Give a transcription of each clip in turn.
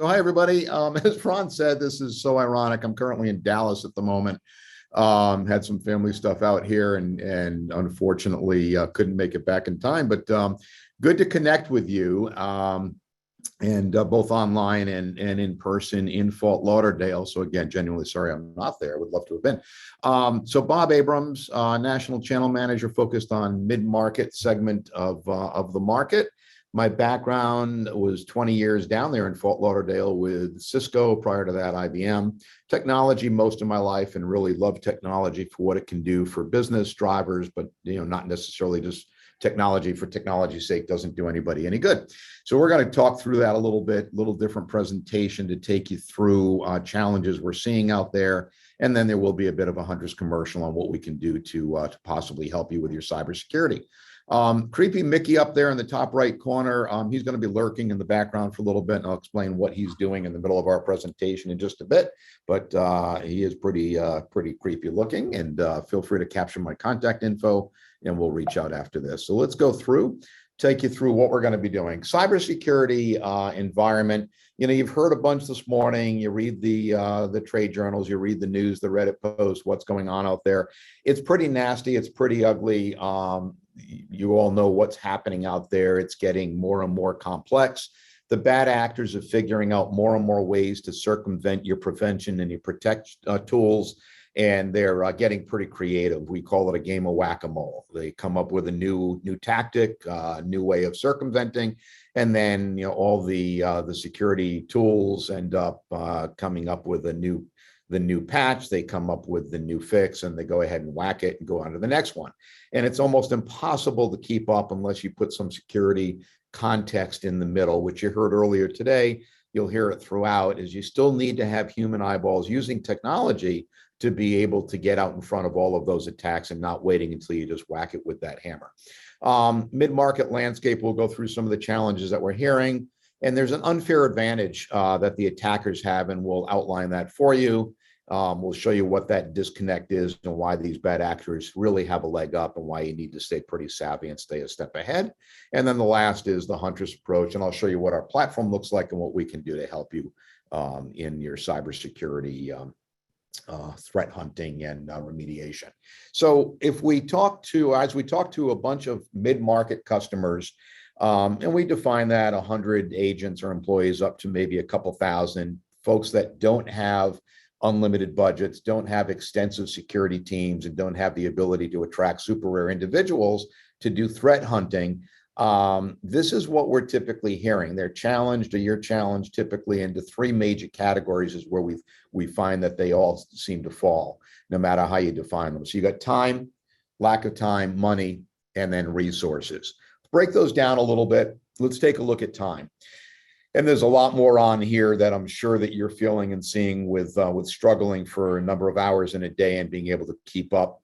So hi, everybody. As Ron said, this is so ironic. I'm currently in Dallas at the moment. Had some family stuff out here and unfortunately couldn't make it back in time, but good to connect with you and both online and in person in Fort Lauderdale. So again, genuinely sorry I'm not there. Would love to have been. So Bob Abrams, National Channel Manager focused on mid-market segment of the market. My background was 20 years down there in Fort Lauderdale with Cisco, prior to that IBM. Technology most of my life, and really love technology for what it can do for business drivers, but not necessarily just technology for technology's sake doesn't do anybody any good. So we're going to talk through that a little bit, little different presentation to take you through challenges we're seeing out there. And then there will be a bit of a Huntress commercial on what we can do to possibly help you with your cybersecurity. Creepy Mickey up there in the top right corner. He's going to be lurking in the background for a little bit, and I'll explain what he's doing in the middle of our presentation in just a bit. But he is pretty creepy looking, and feel free to capture my contact info, and we'll reach out after this. So let's go through, take you through what we're going to be doing. Cybersecurity environment. You've heard a bunch this morning. You read the trade journals, you read the news, the Reddit posts, what's going on out there. It's pretty nasty. It's pretty ugly. You all know what's happening out there. It's getting more and more complex. The bad actors are figuring out more and more ways to circumvent your prevention and your protect tools, and they're getting pretty creative. We call it a game of whack-a-mole. They come up with a new tactic, new way of circumventing, and then all the security tools end up coming up with the new patch. They come up with the new fix, and they go ahead and whack it and go on to the next one. And it's almost impossible to keep up unless you put some security context in the middle, which you heard earlier today. You'll hear it throughout, is you still need to have human eyeballs using technology to be able to get out in front of all of those attacks and not waiting until you just whack it with that hammer. Mid-market landscape, we'll go through some of the challenges that we're hearing. And there's an unfair advantage that the attackers have, and we'll outline that for you. We'll show you what that disconnect is and why these bad actors really have a leg up, and why you need to stay pretty savvy and stay a step ahead. And then the last is the Huntress approach, and I'll show you what our platform looks like and what we can do to help you in your cybersecurity threat hunting and remediation. So if we talk to, as we talk to a bunch of mid-market customers, and we define that 100 agents or employees up to maybe a couple thousand folks that don't have unlimited budgets, don't have extensive security teams, and don't have the ability to attract super rare individuals to do threat hunting. This is what we're typically hearing. They're challenged, or you're challenged, typically into three major categories is where we find that they all seem to fall, no matter how you define them. So you got time, lack of time, money, and then resources. Break those down a little bit. Let's take a look at time. And there's a lot more on here that I'm sure that you're feeling and seeing with struggling for a number of hours in a day and being able to keep up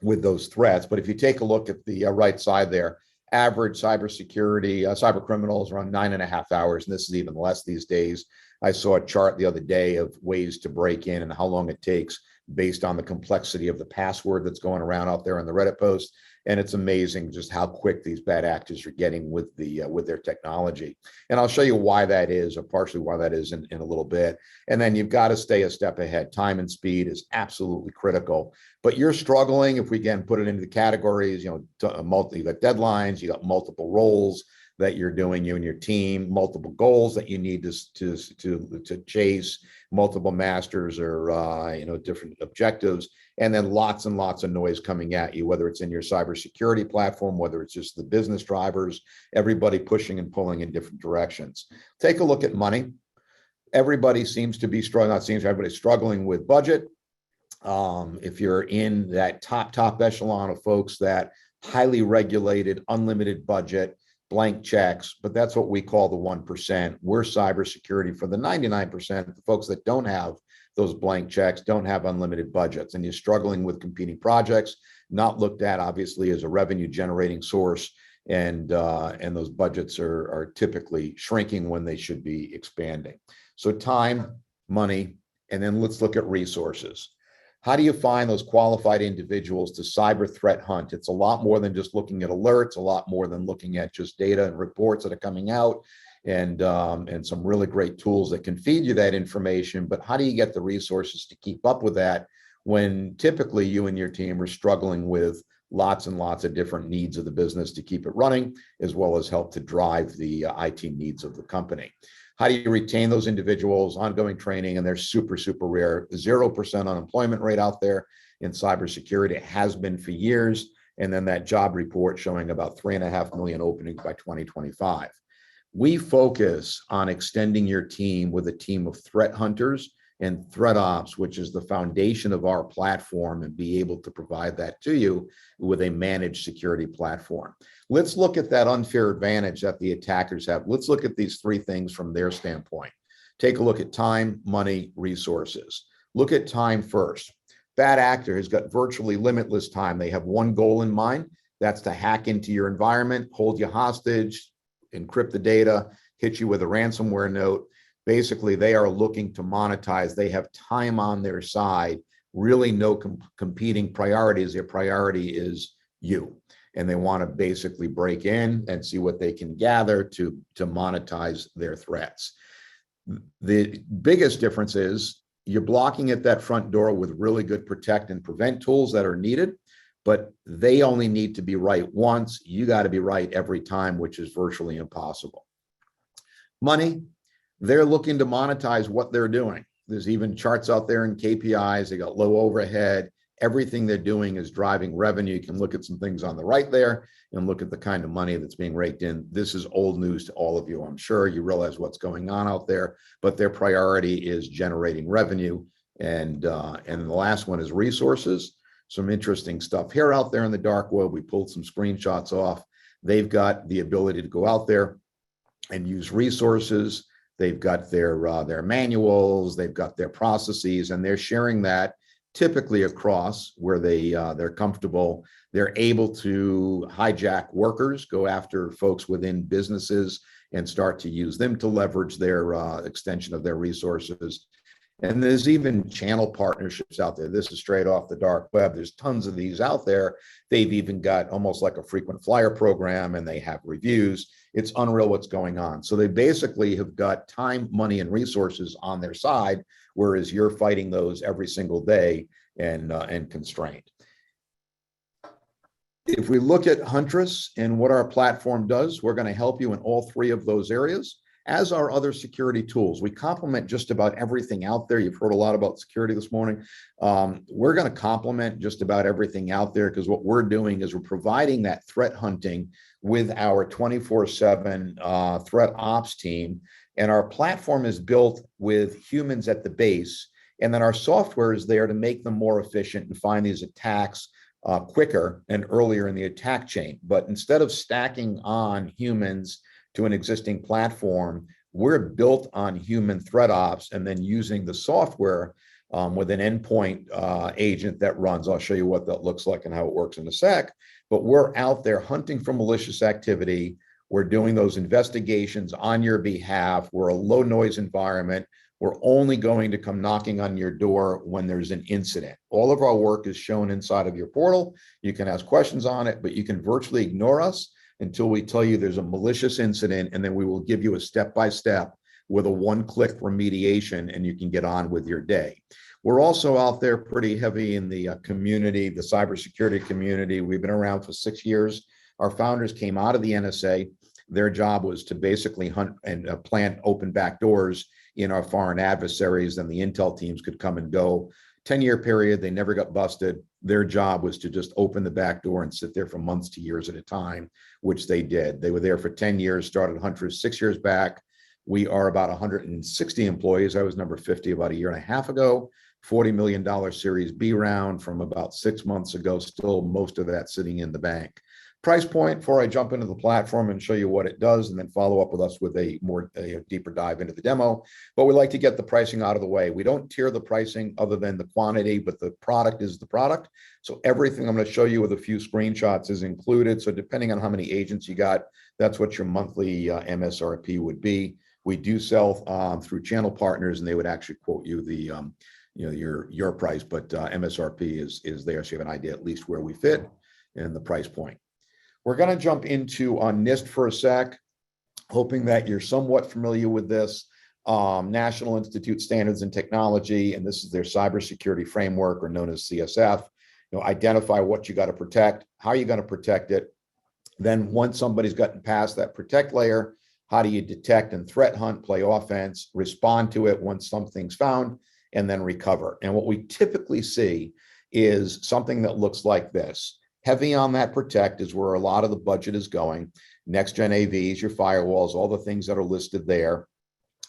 with those threats. But if you take a look at the right side there, average cybersecurity, cyber criminals around 9.5 hours, and this is even less these days. I saw a chart the other day of ways to break in and how long it takes based on the complexity of the password that's going around out there in the Reddit post. And it's amazing just how quick these bad actors are getting with their technology. And I'll show you why that is, or partially why that is in a little bit. And then you've got to stay a step ahead. Time and speed is absolutely critical. But you're struggling, if we can put it into the categories, you got deadlines, you got multiple roles that you're doing, you and your team, multiple goals that you need to chase, multiple masters or different objectives, and then lots and lots of noise coming at you, whether it's in your cybersecurity platform, whether it's just the business drivers, everybody pushing and pulling in different directions. Take a look at money. Everybody seems to be struggling, everybody's struggling with budget. If you're in that top echelon of folks, that highly regulated, unlimited budget, blank checks, but that's what we call the 1%. We're cybersecurity for the 99%, the folks that don't have those blank checks, don't have unlimited budgets, and you're struggling with competing projects, not looked at obviously as a revenue generating source, and those budgets are typically shrinking when they should be expanding. So time, money, and then let's look at resources. How do you find those qualified individuals to cyber threat hunt? It's a lot more than just looking at alerts, a lot more than looking at just data and reports that are coming out. and some really great tools that can feed you that information. But how do you get the resources to keep up with that when typically you and your team are struggling with lots and lots of different needs of the business to keep it running, as well as help to drive the IT needs of the company? How do you retain those individuals? Ongoing training, and they're super, super rare. 0% unemployment rate out there in cybersecurity. It has been for years. And then that job report showing about 3.5 million openings by 2025. We focus on extending your team with a team of threat hunters and threat ops, which is the foundation of our platform, and be able to provide that to you with a managed security platform. Let's look at that unfair advantage that the attackers have. Let's look at these three things from their standpoint. Take a look at time, money, resources. Look at time first. Bad actor has got virtually limitless time. They have one goal in mind. That's to hack into your environment, hold you hostage, encrypt the data, hit you with a ransomware note. Basically, they are looking to monetize. They have time on their side, really no competing priorities. Their priority is you. And they want to basically break in and see what they can gather to monetize their threats. The biggest difference is you're blocking at that front door with really good protect and prevent tools that are needed, but they only need to be right once. You got to be right every time, which is virtually impossible. Money. They're looking to monetize what they're doing. There's even charts out there and KPIs. They got low overhead. Everything they're doing is driving revenue. You can look at some things on the right there and look at the kind of money that's being raked in. This is old news to all of you. I'm sure you realize what's going on out there, but their priority is generating revenue. And the last one is resources. Some interesting stuff here out there in the dark web. We pulled some screenshots off. They've got the ability to go out there and use resources. They've got their manuals, they've got their processes, and they're sharing that typically across where they're comfortable. They're able to hijack workers, go after folks within businesses, and start to use them to leverage their extension of their resources. And there's even channel partnerships out there. This is straight off the dark web. There's tons of these out there. They've even got almost like a frequent flyer program, and they have reviews. It's unreal what's going on. So they basically have got time, money, and resources on their side, whereas you're fighting those every single day and constrained. If we look at Huntress and what our platform does, we're going to help you in all three of those areas, as are other security tools. We complement just about everything out there. You've heard a lot about security this morning. We're going to complement just about everything out there, because what we're doing is we're providing that threat hunting with our 24/7 threat ops team. And our platform is built with humans at the base. And then our software is there to make them more efficient and find these attacks quicker and earlier in the attack chain. But instead of stacking on humans to an existing platform, we're built on human threat ops and then using the software with an endpoint agent that runs. I'll show you what that looks like and how it works in a sec. But we're out there hunting for malicious activity. We're doing those investigations on your behalf. We're a low noise environment. We're only going to come knocking on your door when there's an incident. All of our work is shown inside of your portal. You can ask questions on it, but you can virtually ignore us until we tell you there's a malicious incident, and then we will give you a step-by-step with a one-click remediation, and you can get on with your day. We're also out there pretty heavy in the community, the cybersecurity community. We've been around for 6 years. Our founders came out of the NSA. Their job was to basically hunt and plant open back doors in our foreign adversaries, and the intel teams could come and go. 10-year period, they never got busted. Their job was to just open the back door and sit there for months to years at a time, which they did. They were there for 10 years, started Huntress 6 years back. We are about 160 employees. I was number 50 about a year and a half ago. $40 million Series B round from about 6 months ago, still most of that sitting in the bank. Price point, before I jump into the platform and show you what it does, and then follow up with us with a deeper dive into the demo. But we like to get the pricing out of the way. We don't tier the pricing other than the quantity, but the product is the product. So everything I'm going to show you with a few screenshots is included. So depending on how many agents you got, that's what your monthly MSRP would be. We do sell through channel partners, and they would actually quote you the your price, but MSRP is there, so you have an idea at least where we fit and the price point. We're going to jump into NIST for a sec. hoping that you're somewhat familiar with this. National Institute Standards and Technology, and this is their cybersecurity framework, or known as CSF. Identify what you got to protect, how you're going to protect it. Then once somebody's gotten past that protect layer, how do you detect and threat hunt, play offense, respond to it once something's found, and then recover? And what we typically see is something that looks like this. Heavy on that protect is where a lot of the budget is going. Next gen AVs, your firewalls, all the things that are listed there.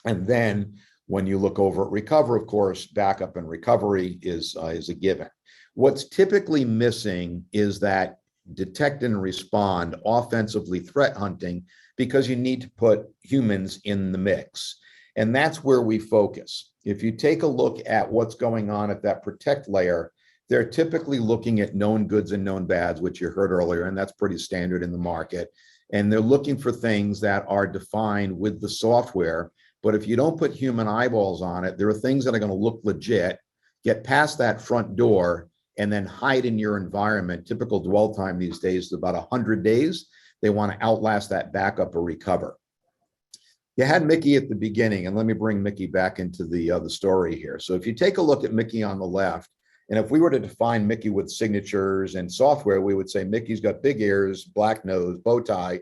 And then when you look over at recover, of course, backup and recovery is a given. What's typically missing is that detect and respond, offensively threat hunting, because you need to put humans in the mix. And that's where we focus. If you take a look at what's going on at that protect layer, they're typically looking at known goods and known bads, which you heard earlier, and that's pretty standard in the market. And they're looking for things that are defined with the software. But if you don't put human eyeballs on it, there are things that are going to look legit, get past that front door, and then hide in your environment. Typical dwell time these days is about 100 days. They want to outlast that backup or recover. You had Mickey at the beginning, and let me bring Mickey back into the story here. So if you take a look at Mickey on the left, and if we were to define Mickey with signatures and software, we would say Mickey's got big ears, black nose, bow tie,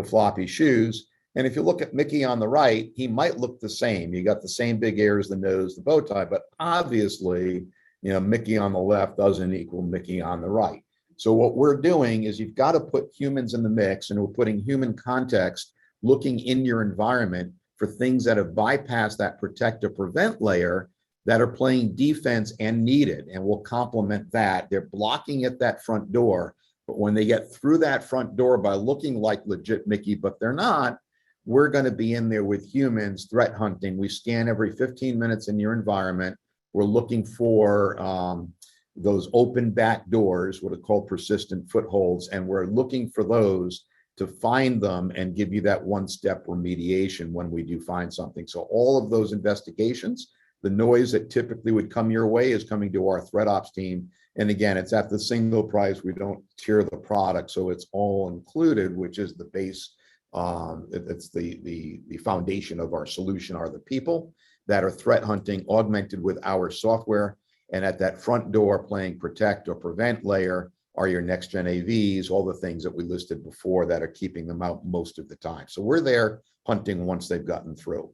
floppy shoes. And if you look at Mickey on the right, he might look the same. You got the same big ears, the nose, the bow tie, but obviously, Mickey on the left doesn't equal Mickey on the right. So what we're doing is you've got to put humans in the mix, and we're putting human context looking in your environment for things that have bypassed that protect or prevent layer that are playing defense and needed, and we'll complement that. They're blocking at that front door, but when they get through that front door by looking like legit Mickey, but they're not, we're going to be in there with humans threat hunting. We scan every 15 minutes in your environment. We're looking for those open back doors, what are called persistent footholds, and we're looking for those to find them and give you that one-step remediation when we do find something. So all of those investigations, the noise that typically would come your way is coming to our threat ops team. And again, it's at the single price. We don't tier the product, so it's all included, which is the base. It's the foundation of our solution are the people that are threat hunting, augmented with our software. And at that front door, playing protect or prevent layer, are your next gen AVs, all the things that we listed before that are keeping them out most of the time. So we're there hunting once they've gotten through.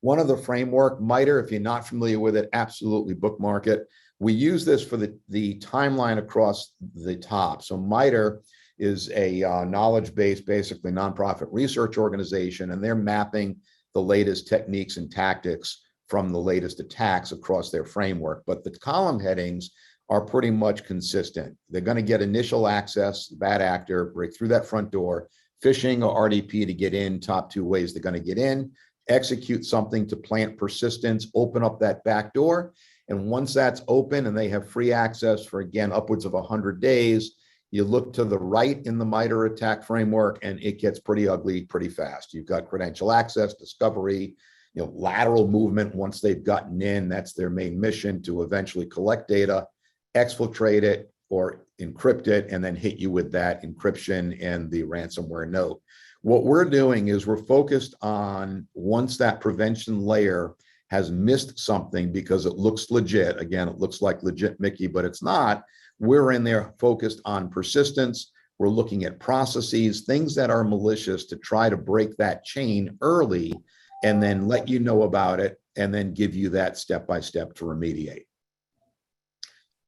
One of the framework, Mitre, if you're not familiar with it, absolutely bookmark it. We use this for the timeline across the top. So Mitre is a knowledge-based, basically nonprofit research organization, and they're mapping the latest techniques and tactics from the latest attacks across their framework. But the column headings are pretty much consistent. They're going to get initial access, bad actor, break through that front door, phishing or RDP to get in, top two ways they're going to get in, execute something to plant persistence, open up that back door. And once that's open and they have free access for, again, upwards of 100 days, you look to the right in the Mitre attack framework and it gets pretty ugly pretty fast. You've got credential access, discovery, lateral movement. Once they've gotten in, that's their main mission, to eventually collect data, exfiltrate it or encrypt it, and then hit you with that encryption and the ransomware note. What we're doing is we're focused on, once that prevention layer has missed something because it looks legit, again, it looks like legit Mickey, but it's not, we're in there focused on persistence. We're looking at processes, things that are malicious, to try to break that chain early and then let you know about it and then give you that step-by-step to remediate.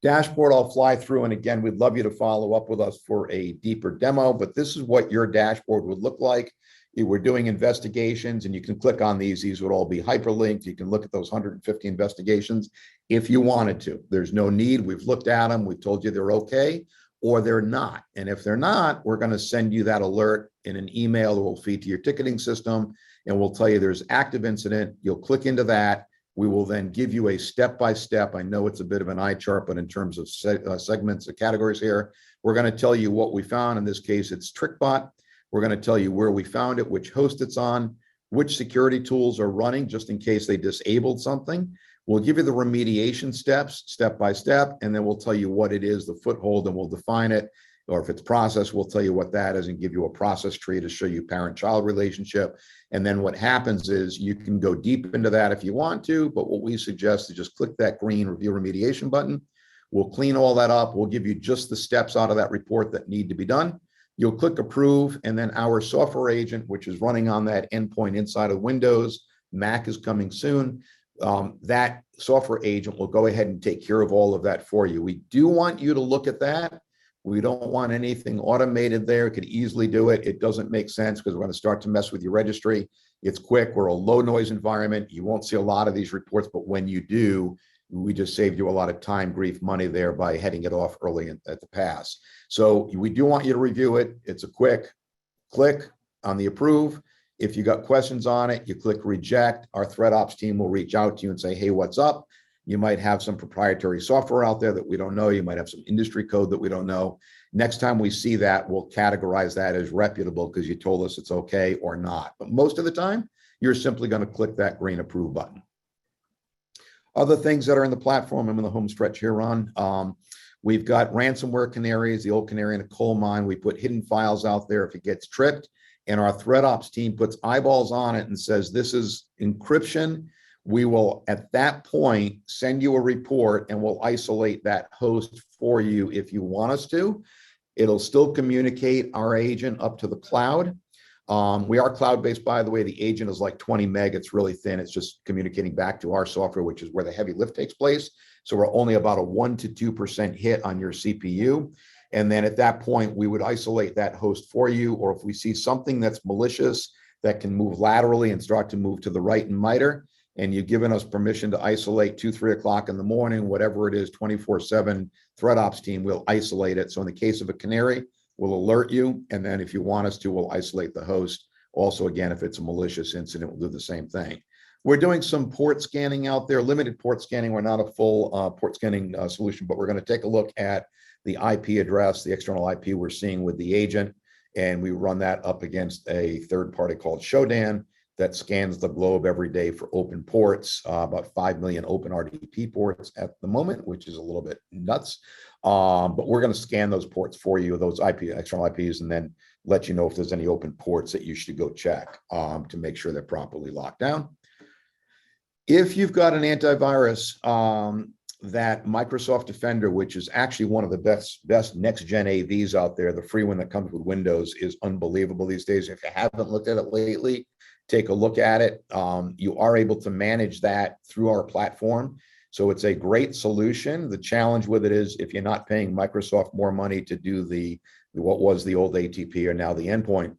Dashboard I'll fly through, and again, we'd love you to follow up with us for a deeper demo, but this is what your dashboard would look like. We're doing investigations, and you can click on these. These would all be hyperlinked. You can look at those 150 investigations if you wanted to. There's no need. We've looked at them. We've told you they're okay or they're not. And if they're not, we're going to send you that alert in an email that will feed to your ticketing system, and we'll tell you there's active incident. You'll click into that. We will then give you a step-by-step. I know it's a bit of an eye chart, but in terms of segments of categories here, we're going to tell you what we found. In this case, it's TrickBot. We're going to tell you where we found it, which host it's on, which security tools are running, just in case they disabled something. We'll give you the remediation steps, step by step, and then we'll tell you what it is, the foothold, and we'll define it. or if it's process, we'll tell you what that is and give you a process tree to show you parent-child relationship. And then what happens is you can go deep into that if you want to, but what we suggest is just click that green review remediation button. We'll clean all that up. We'll give you just the steps out of that report that need to be done. You'll click approve, and then our software agent, which is running on that endpoint inside of Windows, Mac is coming soon. That software agent will go ahead and take care of all of that for you. We do want you to look at that. We don't want anything automated there. It could easily do it. It doesn't make sense because we're going to start to mess with your registry. It's quick. We're a low noise environment. You won't see a lot of these reports, but when you do, we just saved you a lot of time, grief, money there by heading it off early at the pass. So we do want you to review it. It's a quick click on the approve. If you got questions on it, you click reject. Our threat ops team will reach out to you and say, hey, what's up? You might have some proprietary software out there that we don't know. You might have some industry code that we don't know. Next time we see that, we'll categorize that as reputable because you told us it's okay or not. But most of the time, you're simply going to click that green approve button. Other things that are in the platform, I'm in the home stretch here, Ron. We've got ransomware canaries, the old canary in a coal mine. We put hidden files out there if it gets tripped, and our threat ops team puts eyeballs on it and says, this is encryption. We will, at that point, send you a report and we'll isolate that host for you if you want us to. It'll still communicate our agent up to the cloud. We are cloud-based, by the way. The agent is like 20 meg. It's really thin. It's just communicating back to our software, which is where the heavy lift takes place. So we're only about a 1 to 2% hit on your CPU. And then at that point, we would isolate that host for you. Or if we see something that's malicious that can move laterally and start to move to the right in Mitre, and you've given us permission to isolate 2, 3 o'clock in the morning, whatever it is, 24/7 threat ops team, we'll isolate it. So in the case of a canary, we'll alert you. And then if you want us to, we'll isolate the host. Also, again, if it's a malicious incident, we'll do the same thing. We're doing some port scanning out there, limited port scanning. We're not a full port scanning solution, but we're going to take a look at the IP address, the external IP we're seeing with the agent. And we run that up against a third party called Shodan that scans the globe every day for open ports, about 5 million open RDP ports at the moment, which is a little bit nuts. But we're going to scan those ports for you, those external IPs, and then let you know if there's any open ports that you should go check to make sure they're properly locked down. If you've got an antivirus, that Microsoft Defender, which is actually one of the best next-gen AVs out there, the free one that comes with Windows, is unbelievable these days. If you haven't looked at it lately, take a look at it. You are able to manage that through our platform. So it's a great solution. The challenge with it is if you're not paying Microsoft more money to do what was the old ATP or now the endpoint,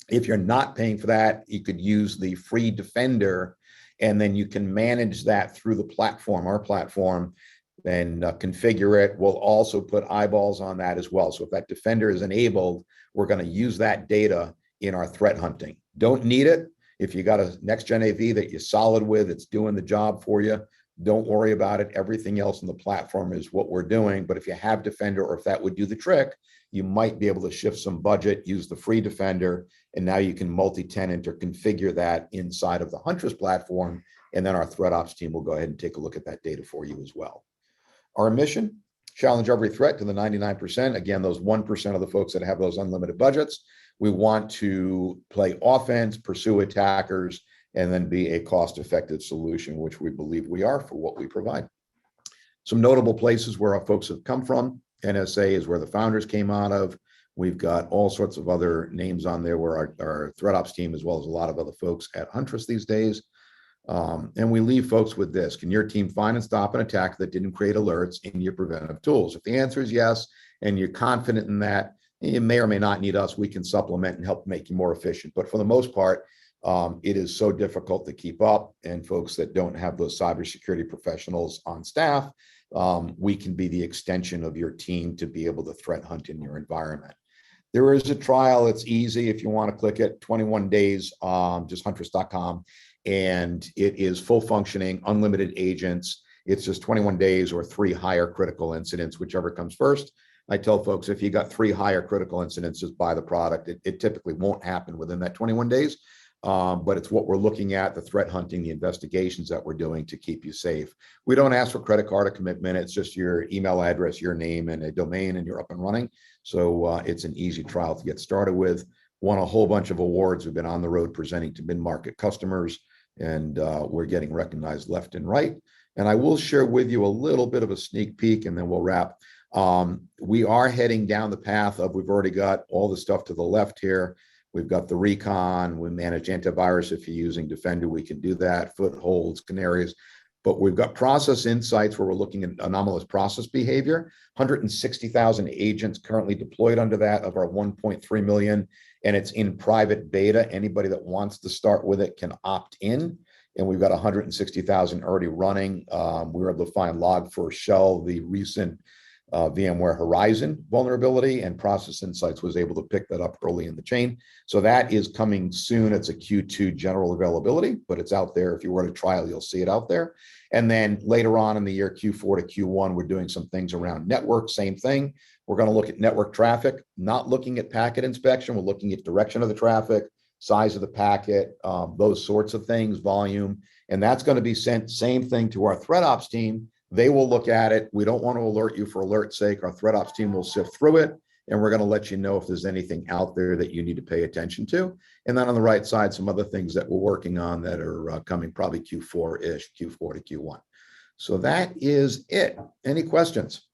if you're not paying for that, you could use the free Defender, and then you can manage that through the platform, our platform, and configure it. We'll also put eyeballs on that as well. So if that Defender is enabled, we're going to use that data in our threat hunting. Don't need it. If you got a next-gen AV that you're solid with, it's doing the job for you, don't worry about it. Everything else in the platform is what we're doing. But if you have Defender, or if that would do the trick, you might be able to shift some budget, use the free Defender, and now you can multi-tenant or configure that inside of the Huntress platform. And then our threat ops team will go ahead and take a look at that data for you as well. Our mission, challenge every threat to the 99%. Again, those 1% of the folks that have those unlimited budgets. We want to play offense, pursue attackers, and then be a cost-effective solution, which we believe we are for what we provide. Some notable places where our folks have come from. NSA is where the founders came out of. We've got all sorts of other names on there where our threat ops team, as well as a lot of other folks at Huntress these days. And we leave folks with this. Can your team find and stop an attack that didn't create alerts in your preventive tools? If the answer is yes, and you're confident in that, you may or may not need us. We can supplement and help make you more efficient. But for the most part, it is so difficult to keep up. And folks that don't have those cybersecurity professionals on staff, we can be the extension of your team to be able to threat hunt in your environment. There is a trial. It's easy if you want to click it, 21 days, just huntress.com. And it is full functioning, unlimited agents. It's just 21 days or 3 higher critical incidents, whichever comes first. I tell folks, if you got 3 higher critical incidents, just buy the product. It typically won't happen within that 21 days. but it's what we're looking at, the threat hunting, the investigations that we're doing to keep you safe. We don't ask for credit card or commitment. It's just your email address, your name, and a domain, and you're up and running. So it's an easy trial to get started with. Won a whole bunch of awards. We've been on the road presenting to mid-market customers, and we're getting recognized left and right. And I will share with you a little bit of a sneak peek, and then we'll wrap. We are heading down the path of, we've already got all the stuff to the left here. We've got the recon, we manage antivirus. If you're using Defender, we can do that, footholds, canaries. But we've got process insights where we're looking at anomalous process behavior. 160,000 agents currently deployed under that of our 1.3 million, and it's in private beta. Anybody that wants to start with it can opt in, and we've got 160,000 already running. We were able to find Log4Shell, the recent VMware Horizon vulnerability, and Process Insights was able to pick that up early in the chain. So that is coming soon. It's a Q2 general availability, but it's out there. If you were to trial, you'll see it out there. And then later on in the year, Q4 to Q1, we're doing some things around network, same thing. We're going to look at network traffic, not looking at packet inspection. We're looking at direction of the traffic, size of the packet, those sorts of things, volume. And that's going to be sent, same thing, to our threat ops team. They will look at it. We don't want to alert you for alert's sake. Our threat ops team will sift through it, and we're going to let you know if there's anything out there that you need to pay attention to. And then on the right side, some other things that we're working on that are coming probably Q4-ish, Q4 to Q1. So that is it. Any questions?